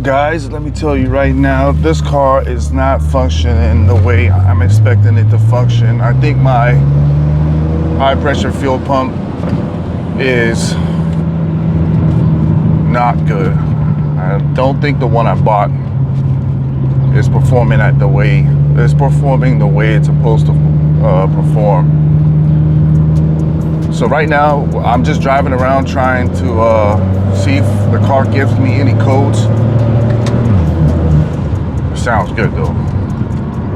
guys, let me tell you right now, this car is not functioning the way I'm expecting it to function. I think my high pressure fuel pump is not good. I don't think the one I bought is performing the way it's supposed to perform. So right now I'm just driving around trying to see if the car gives me any codes. It sounds good though.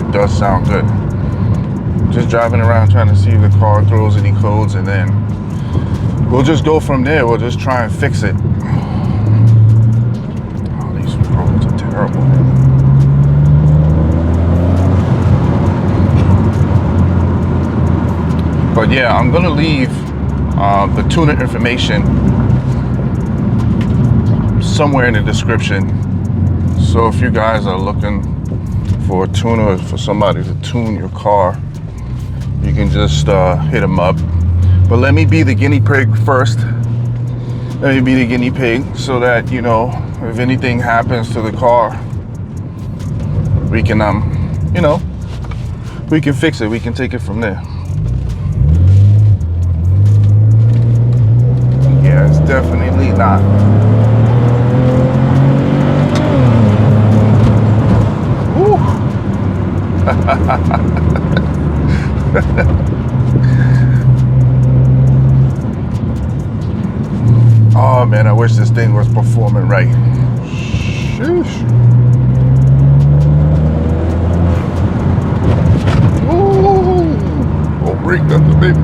It does sound good. Just driving around trying to see if the car throws any codes, and then we'll just go from there. We'll just try and fix it. Oh, these roads are terrible. But yeah, I'm gonna leave the tuner information somewhere in the description. So if you guys are looking for a tuner, for somebody to tune your car, you can just hit them up. But let me be the guinea pig first. Let me be the guinea pig so that, you know, if anything happens to the car, we can, you know, we can fix it. We can take it from there. Yeah, it's definitely not. Woo. Oh man, I wish this thing was performing right. Sheesh. Ooh. Oh, break that, baby.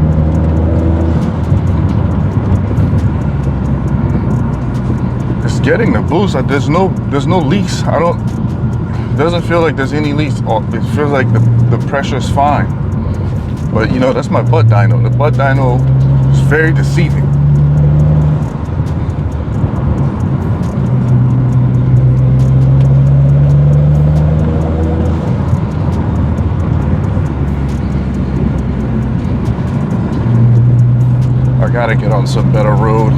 It's getting the boost. There's no leaks. It doesn't feel like there's any leaks. It feels like the pressure's fine. But you know, that's my butt dyno. The butt dyno is very deceiving. I gotta get on some better road.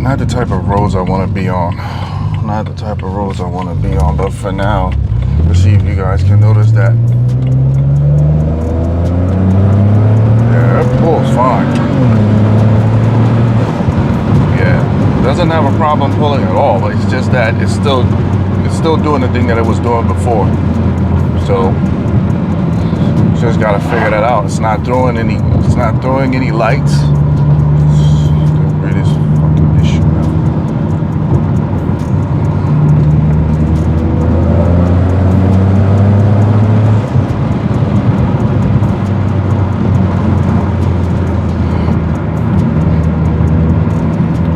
Not the type of roads I want to be on. Not the type of roads I want to be on. But for now, let's see if you guys can notice that. Yeah, that pulls fine. Yeah, doesn't have a problem pulling at all. But it's just that it's still doing the thing that it was doing before. So just gotta figure that out. It's not throwing any lights.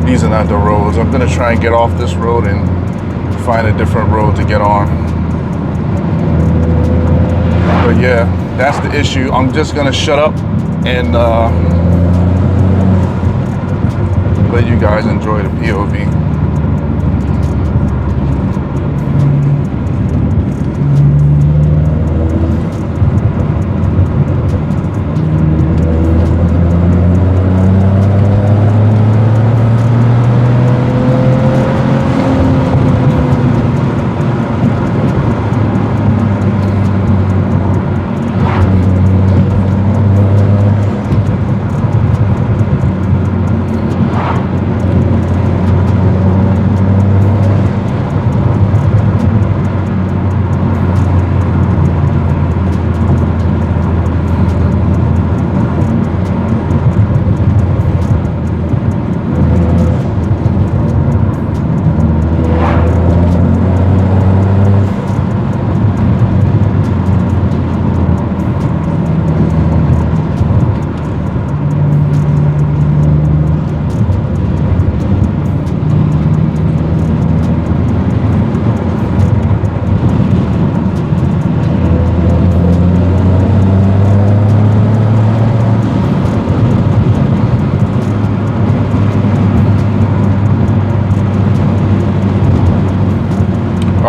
These are not the roads. I'm gonna try and get off this road and find a different road to get on. But yeah, that's the issue. I'm just gonna shut up and let you guys enjoy the POV.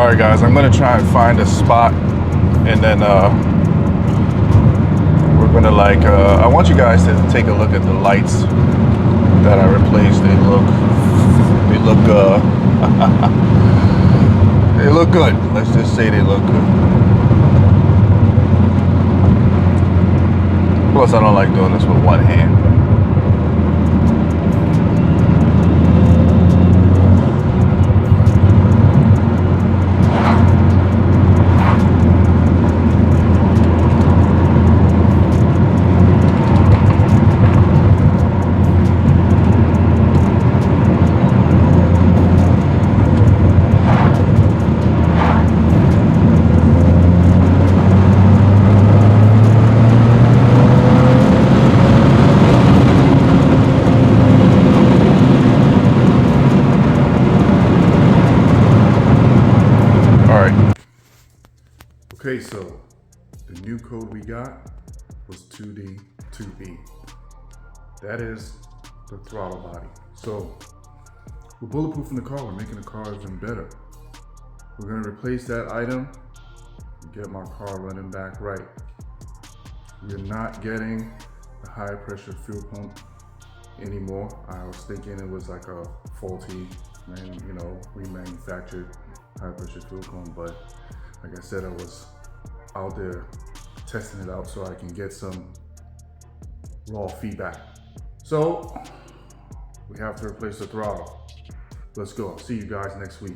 All right, guys, I'm gonna try and find a spot, and then we're gonna I want you guys to take a look at the lights that I replaced. They look they look good. Let's just say they look good. Plus, I don't like doing this with one hand. Okay, so the new code we got was 2D, 2B. That is the throttle body. So we're bulletproofing the car, we're making the car even better. We're gonna replace that item and get my car running back right. You're not getting the high pressure fuel pump anymore. I was thinking it was like a faulty, remanufactured high pressure fuel pump, but like I said, I was out there testing it out so I can get some raw feedback. So we have to replace the throttle. Let's go. I'll see you guys next week.